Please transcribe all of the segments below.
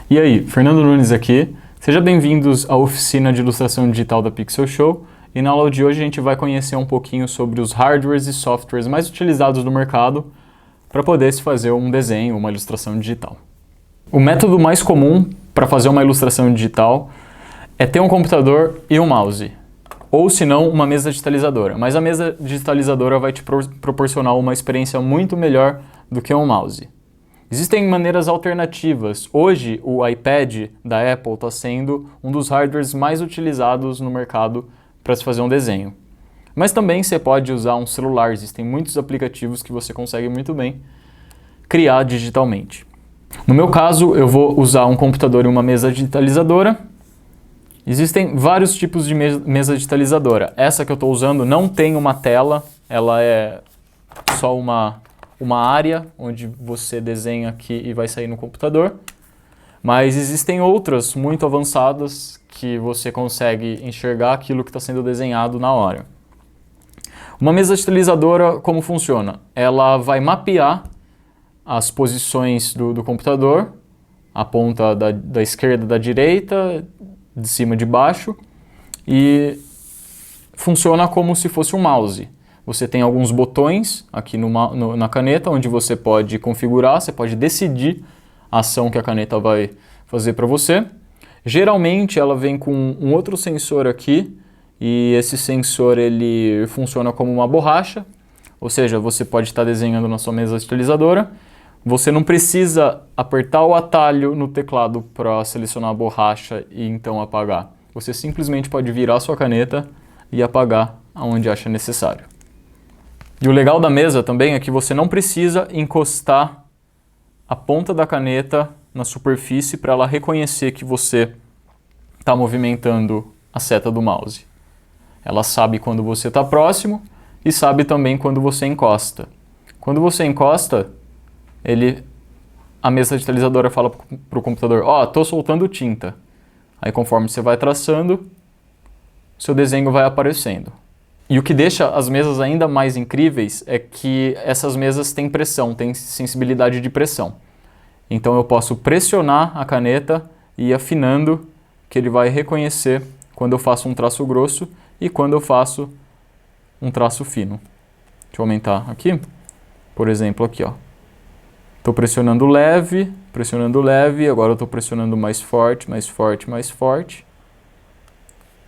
E aí, Fernando Nunes aqui. Sejam bem-vindos à oficina de ilustração digital da Pixel Show. E na aula de hoje a gente vai conhecer um pouquinho sobre os hardwares e softwares mais utilizados no mercado para poder se fazer um desenho, uma ilustração digital. O método mais comum para fazer uma ilustração digital é ter um computador e um mouse, ou se não, uma mesa digitalizadora. Mas a mesa digitalizadora vai te proporcionar uma experiência muito melhor do que um mouse. Existem maneiras alternativas. Hoje, o iPad da Apple está sendo um dos hardwares mais utilizados no mercado para se fazer um desenho. Mas também você pode usar um celular. Existem muitos aplicativos que você consegue muito bem criar digitalmente. No meu caso, eu vou usar um computador e uma mesa digitalizadora. Existem vários tipos de mesa digitalizadora. Essa que eu estou usando não tem uma tela, ela é só uma área onde você desenha aqui e vai sair no computador. Mas existem outras muito avançadas que você consegue enxergar aquilo que está sendo desenhado na hora. Uma mesa digitalizadora, como funciona? Ela vai mapear as posições do computador, a ponta da esquerda, da direita, de cima, de baixo, e funciona como se fosse um mouse. Você tem alguns botões aqui na caneta, onde você pode configurar, você pode decidir a ação que a caneta vai fazer para você. Geralmente ela vem com um outro sensor aqui, e esse sensor ele funciona como uma borracha, ou seja, você pode estar desenhando na sua mesa digitalizadora. Você não precisa apertar o atalho no teclado para selecionar a borracha e então apagar. Você simplesmente pode virar a sua caneta e apagar aonde acha necessário. E o legal da mesa também é que você não precisa encostar a ponta da caneta na superfície para ela reconhecer que você está movimentando a seta do mouse. Ela sabe quando você está próximo e sabe também quando você encosta. Quando você encosta, a mesa digitalizadora fala para o computador, estou soltando tinta. Aí conforme você vai traçando, seu desenho vai aparecendo. E o que deixa as mesas ainda mais incríveis é que essas mesas têm pressão, têm sensibilidade de pressão. Então eu posso pressionar a caneta e ir afinando, que ele vai reconhecer quando eu faço um traço grosso e quando eu faço um traço fino. Deixa eu aumentar aqui. Por exemplo, aqui, ó. Estou pressionando leve, agora eu estou pressionando mais forte, mais forte, mais forte.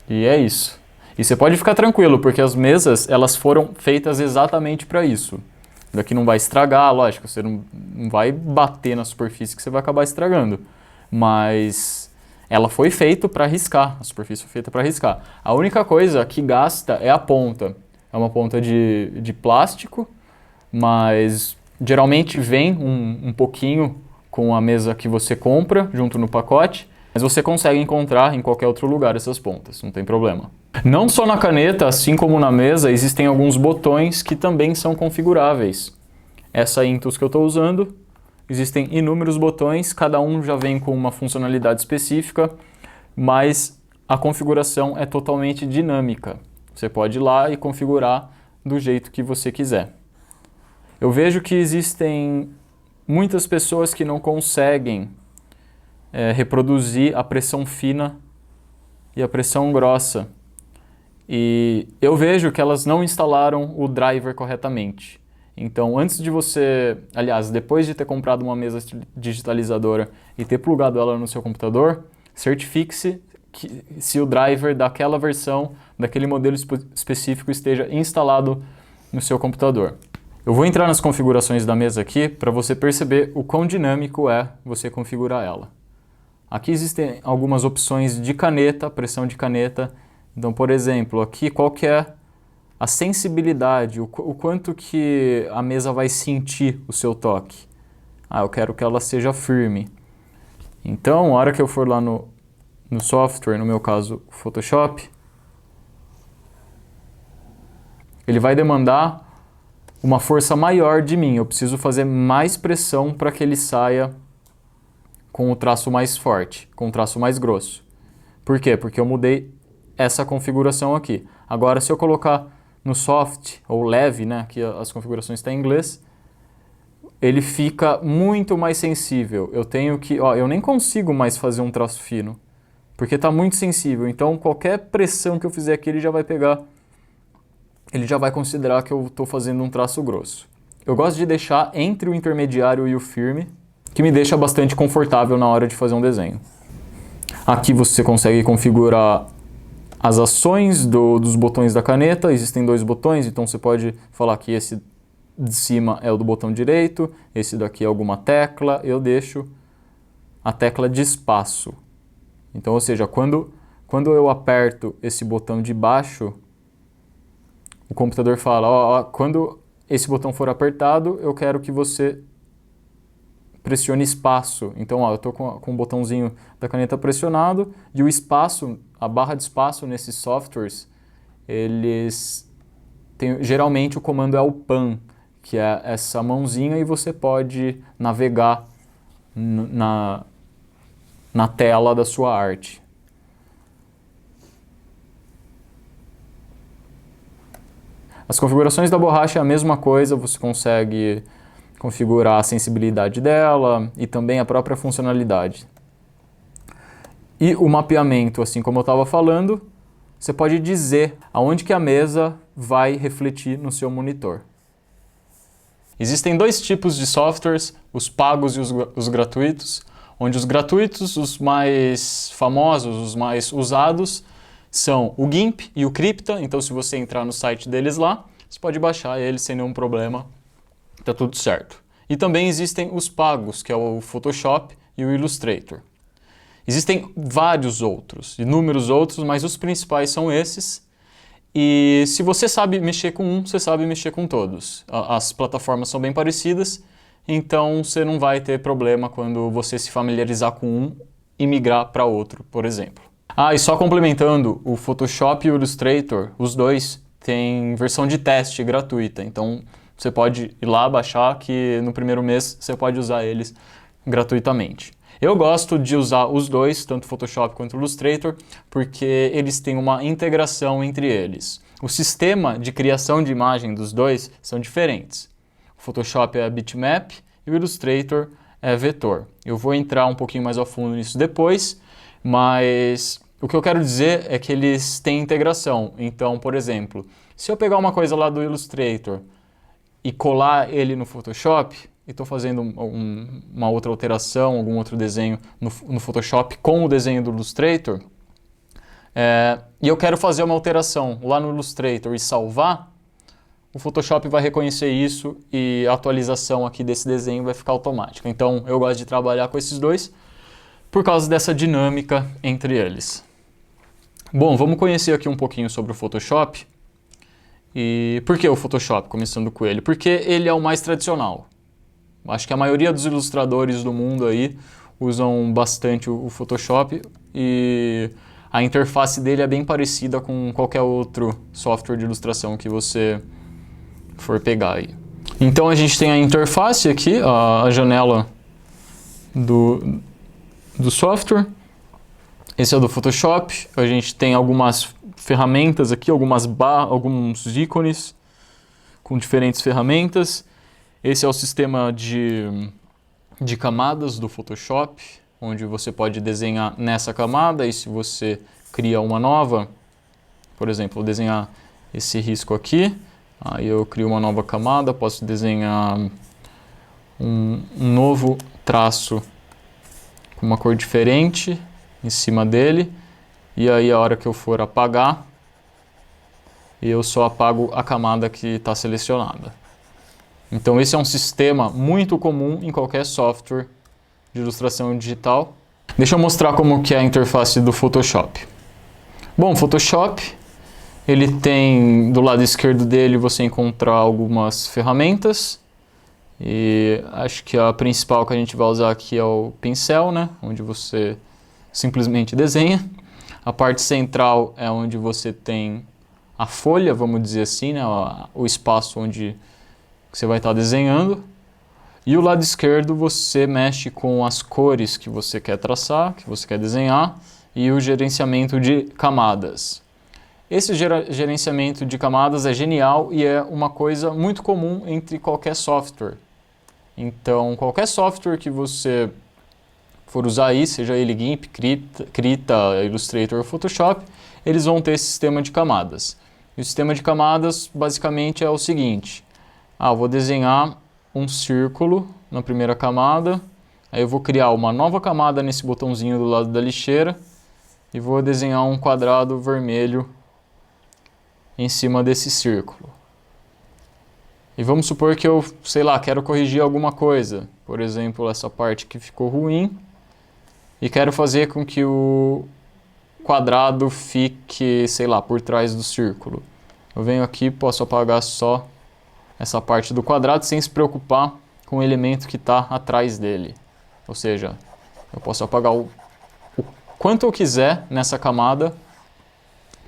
E é isso. E você pode ficar tranquilo, porque as mesas elas foram feitas exatamente para isso. Daqui não vai estragar, lógico, você não vai bater na superfície que você vai acabar estragando. Mas ela foi feita para riscar, a superfície foi feita para riscar. A única coisa que gasta é a ponta. É uma ponta de plástico, mas geralmente vem um pouquinho com a mesa que você compra junto no pacote, mas você consegue encontrar em qualquer outro lugar essas pontas, não tem problema. Não só na caneta, assim como na mesa, existem alguns botões que também são configuráveis. Essa Intuos que eu estou usando, existem inúmeros botões, cada um já vem com uma funcionalidade específica, mas a configuração é totalmente dinâmica. Você pode ir lá e configurar do jeito que você quiser. Eu vejo que existem muitas pessoas que não conseguem reproduzir a pressão fina e a pressão grossa. E eu vejo que elas não instalaram o driver corretamente. Então, antes de você, aliás, depois de ter comprado uma mesa digitalizadora e ter plugado ela no seu computador, certifique-se que se o driver daquela versão, daquele modelo específico esteja instalado no seu computador. Eu vou entrar nas configurações da mesa aqui para você perceber o quão dinâmico é você configurar ela. Aqui existem algumas opções de caneta, pressão de caneta. Então, por exemplo, aqui qual que é a sensibilidade, o quanto que a mesa vai sentir o seu toque. Eu quero que ela seja firme. Então, a hora que eu for lá no software, no meu caso Photoshop, ele vai demandar uma força maior de mim. Eu preciso fazer mais pressão para que ele saia com o traço mais forte, com o traço mais grosso. Por quê? Porque eu mudei essa configuração aqui. Agora, se eu colocar no soft ou leve, né, que as configurações estão em inglês, ele fica muito mais sensível. Eu tenho que, ó, eu nem consigo mais fazer um traço fino, porque está muito sensível. Então qualquer pressão que eu fizer aqui, ele já vai pegar, ele já vai considerar que eu estou fazendo um traço grosso. Eu gosto de deixar entre o intermediário e o firme, que me deixa bastante confortável na hora de fazer um desenho. Aqui você consegue configurar as ações dos botões da caneta. Existem 2 botões, então você pode falar que esse de cima é o do botão direito, esse daqui é alguma tecla. Eu deixo a tecla de espaço. Então, ou seja, quando eu aperto esse botão de baixo, o computador fala, ó, quando esse botão for apertado, eu quero que você pressione espaço. Então, ó, eu estou com o botãozinho da caneta pressionado e o espaço, a barra de espaço nesses softwares, eles têm, geralmente o comando é o pan, que é essa mãozinha, e você pode navegar na tela da sua arte. As configurações da borracha é a mesma coisa, você consegue configurar a sensibilidade dela e também a própria funcionalidade. E o mapeamento, assim como eu estava falando, você pode dizer aonde que a mesa vai refletir no seu monitor. Existem 2 tipos de softwares, os pagos e os gratuitos, onde os gratuitos, os mais famosos, os mais usados, são o GIMP e o Crypta. Então, se você entrar no site deles lá, você pode baixar eles sem nenhum problema, tá tudo certo. E também existem os pagos, que é o Photoshop e o Illustrator. Existem vários outros, inúmeros outros, mas os principais são esses. E se você sabe mexer com um, você sabe mexer com todos. As plataformas são bem parecidas, então você não vai ter problema quando você se familiarizar com um e migrar para outro, por exemplo. E só complementando, o Photoshop e o Illustrator, os 2 têm versão de teste gratuita, então você pode ir lá baixar que no primeiro mês você pode usar eles gratuitamente. Eu gosto de usar os 2, tanto o Photoshop quanto o Illustrator, porque eles têm uma integração entre eles. O sistema de criação de imagem dos 2 são diferentes. O Photoshop é bitmap e o Illustrator é vetor. Eu vou entrar um pouquinho mais a fundo nisso depois, mas o que eu quero dizer é que eles têm integração. Então, por exemplo, se eu pegar uma coisa lá do Illustrator e colar ele no Photoshop, e estou fazendo uma outra alteração, algum outro desenho no Photoshop com o desenho do Illustrator, e eu quero fazer uma alteração lá no Illustrator e salvar, o Photoshop vai reconhecer isso e a atualização aqui desse desenho vai ficar automática. Então eu gosto de trabalhar com esses 2 por causa dessa dinâmica entre eles. Bom, vamos conhecer aqui um pouquinho sobre o Photoshop. E por que o Photoshop, começando com ele? Porque ele é o mais tradicional. Acho que a maioria dos ilustradores do mundo aí usam bastante o Photoshop e a interface dele é bem parecida com qualquer outro software de ilustração que você for pegar aí. Então a gente tem a interface aqui, a janela do software. Esse é o do Photoshop. A gente tem algumas ferramentas aqui, alguns ícones com diferentes ferramentas. Esse é o sistema de camadas do Photoshop, onde você pode desenhar nessa camada, e se você cria uma nova, por exemplo, vou desenhar esse risco aqui, aí eu crio uma nova camada, posso desenhar um novo traço com uma cor diferente em cima dele, e aí a hora que eu for apagar, eu só apago a camada que está selecionada. Então esse é um sistema muito comum em qualquer software de ilustração digital. Deixa eu mostrar como que é a interface do Photoshop. Bom, o Photoshop, ele tem, do lado esquerdo dele você encontrar algumas ferramentas. E acho que a principal que a gente vai usar aqui é o pincel, né? Onde você simplesmente desenha. A parte central é onde você tem a folha, vamos dizer assim, né? O espaço onde você vai estar desenhando. E o lado esquerdo você mexe com as cores que você quer traçar, que você quer desenhar, e o gerenciamento de camadas. Esse gerenciamento de camadas é genial e é uma coisa muito comum entre qualquer software. Então, qualquer software que você for usar aí, seja ele GIMP, Krita, Illustrator ou Photoshop, eles vão ter esse sistema de camadas. E o sistema de camadas basicamente é o seguinte: eu vou desenhar um círculo na primeira camada, aí eu vou criar uma nova camada nesse botãozinho do lado da lixeira e vou desenhar um quadrado vermelho em cima desse círculo. E vamos supor que eu, sei lá, quero corrigir alguma coisa, por exemplo, essa parte que ficou ruim, e quero fazer com que o quadrado fique, sei lá, por trás do círculo. Eu venho aqui, posso apagar só essa parte do quadrado sem se preocupar com o elemento que está atrás dele. Ou seja, eu posso apagar o quanto eu quiser nessa camada,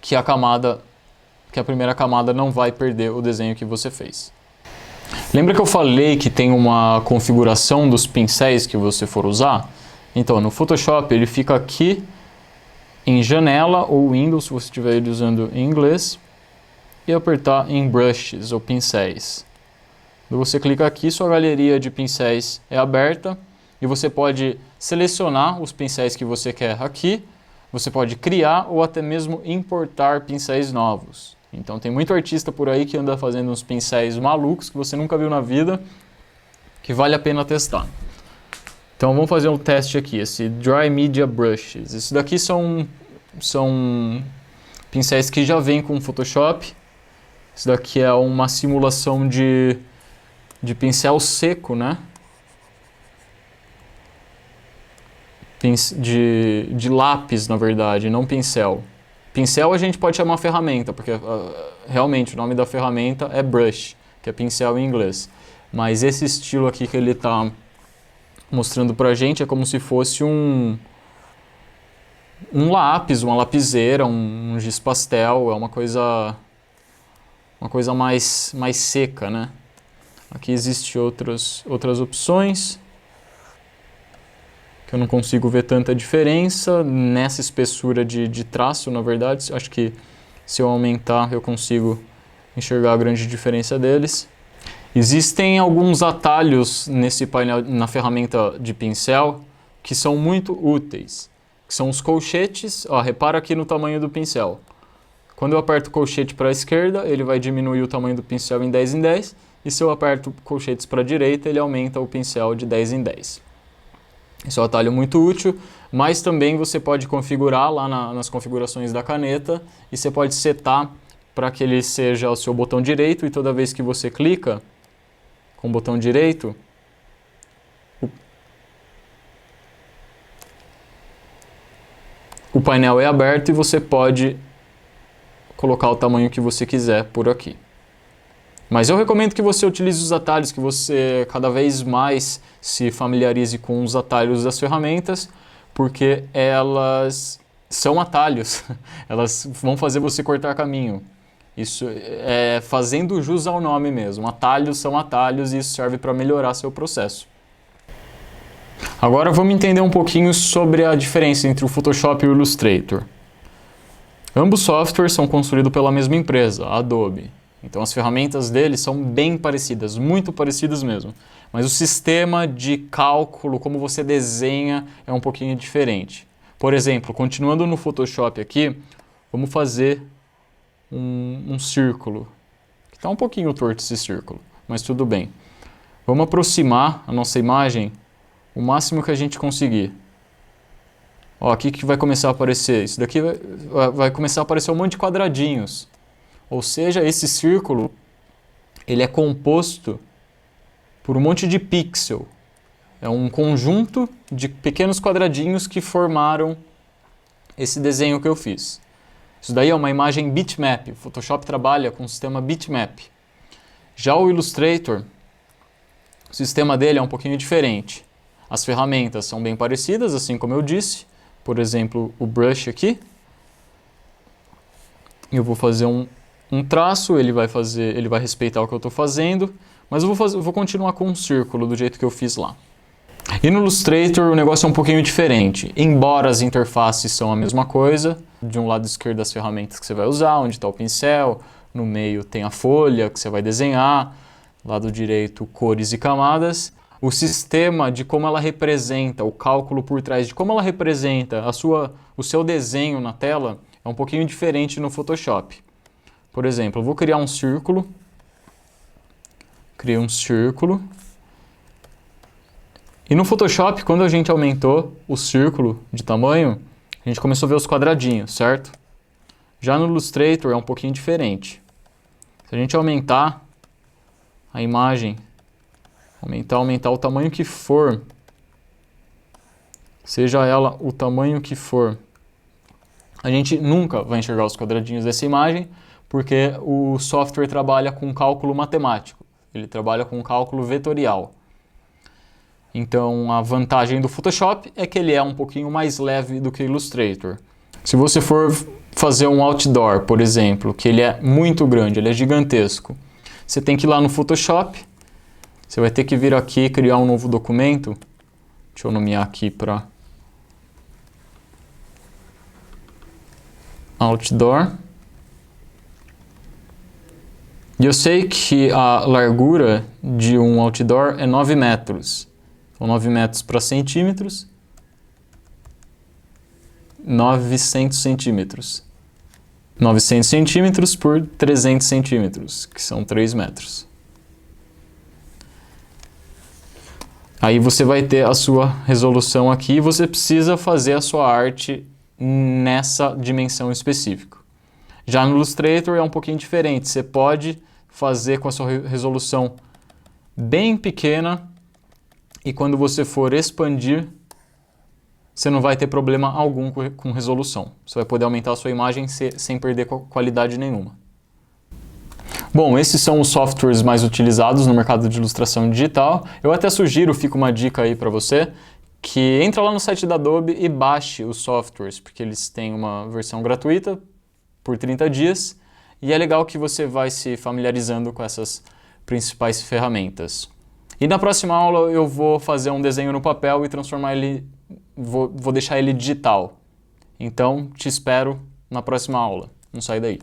que a primeira camada não vai perder o desenho que você fez. Lembra que eu falei que tem uma configuração dos pincéis que você for usar? Então, no Photoshop ele fica aqui em janela ou Windows, se você estiver ele usando em inglês, e apertar em brushes ou pincéis. Quando você clica aqui, sua galeria de pincéis é aberta e você pode selecionar os pincéis que você quer aqui, você pode criar ou até mesmo importar pincéis novos. Então tem muito artista por aí que anda fazendo uns pincéis malucos que você nunca viu na vida, que vale a pena testar. Então vamos fazer um teste aqui, esse Dry Media Brushes. Isso daqui são pincéis que já vêm com Photoshop. Isso daqui é uma simulação de pincel seco, né? De lápis, na verdade, não pincel. Pincel a gente pode chamar ferramenta, porque realmente o nome da ferramenta é brush, que é pincel em inglês. Mas esse estilo aqui que ele está mostrando pra gente é como se fosse um lápis, uma lapiseira, um giz pastel, é uma coisa mais seca, né? Aqui existem outras opções, que eu não consigo ver tanta diferença nessa espessura de traço, na verdade. Acho que se eu aumentar eu consigo enxergar a grande diferença deles. Existem alguns atalhos nesse painel, na ferramenta de pincel, que são muito úteis, que são os colchetes. Repara aqui no tamanho do pincel. Quando eu aperto o colchete para a esquerda, ele vai diminuir o tamanho do pincel em 10 em 10, e se eu aperto colchetes para a direita, ele aumenta o pincel de 10 em 10. Esse é um atalho muito útil, mas também você pode configurar lá nas configurações da caneta, e você pode setar para que ele seja o seu botão direito, e toda vez que você clica com o botão direito, o painel é aberto e você pode colocar o tamanho que você quiser por aqui. Mas eu recomendo que você utilize os atalhos, que você cada vez mais se familiarize com os atalhos das ferramentas, porque elas são atalhos, elas vão fazer você cortar caminho. Isso é fazendo jus ao nome mesmo. Atalhos são atalhos e isso serve para melhorar seu processo. Agora vamos entender um pouquinho sobre a diferença entre o Photoshop e o Illustrator. Ambos softwares são construídos pela mesma empresa, a Adobe. Então as ferramentas deles são bem parecidas, muito parecidas mesmo. Mas o sistema de cálculo, como você desenha, é um pouquinho diferente. Por exemplo, continuando no Photoshop aqui, vamos fazer um círculo. Está um pouquinho torto esse círculo, mas tudo bem. Vamos aproximar a nossa imagem o máximo que a gente conseguir. Aqui que vai começar a aparecer. Isso daqui vai começar a aparecer um monte de quadradinhos. Ou seja, esse círculo ele é composto por um monte de pixel. É um conjunto de pequenos quadradinhos que formaram esse desenho que eu fiz. Isso daí é uma imagem bitmap. O Photoshop trabalha com o sistema bitmap. Já o Illustrator, o sistema dele é um pouquinho diferente. As ferramentas são bem parecidas, assim como eu disse. Por exemplo, o brush aqui. Eu vou fazer um traço, ele vai respeitar o que eu estou fazendo, mas eu vou continuar com um círculo do jeito que eu fiz lá. E no Illustrator o negócio é um pouquinho diferente. Embora as interfaces são a mesma coisa, de um lado esquerdo as ferramentas que você vai usar, onde está o pincel, no meio tem a folha que você vai desenhar, lado direito cores e camadas. o sistema de como ela representa, o cálculo por trás de como ela representa o seu desenho na tela é um pouquinho diferente no Photoshop. Por exemplo, eu vou criar um círculo. Criei um círculo. E no Photoshop, quando a gente aumentou o círculo de tamanho, a gente começou a ver os quadradinhos, certo? Já no Illustrator é um pouquinho diferente. Se a gente aumentar a imagem, aumentar o tamanho que for, seja ela o tamanho que for, a gente nunca vai enxergar os quadradinhos dessa imagem, porque o software trabalha com cálculo matemático, ele trabalha com cálculo vetorial. Então a vantagem do Photoshop é que ele é um pouquinho mais leve do que o Illustrator. Se você for fazer um outdoor, por exemplo, que ele é muito grande, ele é gigantesco, você tem que ir lá no Photoshop, você vai ter que vir aqui e criar um novo documento. Deixa eu nomear aqui para outdoor. E eu sei que a largura de um outdoor é 9 metros. Então 9 metros para centímetros, 900 centímetros. 900 centímetros por 300 centímetros, que são 3 metros. Aí você vai ter a sua resolução aqui e você precisa fazer a sua arte nessa dimensão específica. Já no Illustrator é um pouquinho diferente. Você pode fazer com a sua resolução bem pequena e quando você for expandir, você não vai ter problema algum com resolução. Você vai poder aumentar a sua imagem sem perder qualidade nenhuma. Bom, esses são os softwares mais utilizados no mercado de ilustração digital. Eu até sugiro, fica uma dica aí para você, que entra lá no site da Adobe e baixe os softwares, porque eles têm uma versão gratuita por 30 dias e é legal que você vai se familiarizando com essas principais ferramentas. E na próxima aula eu vou fazer um desenho no papel e transformar ele, vou deixar ele digital. Então, te espero na próxima aula. Não sai daí.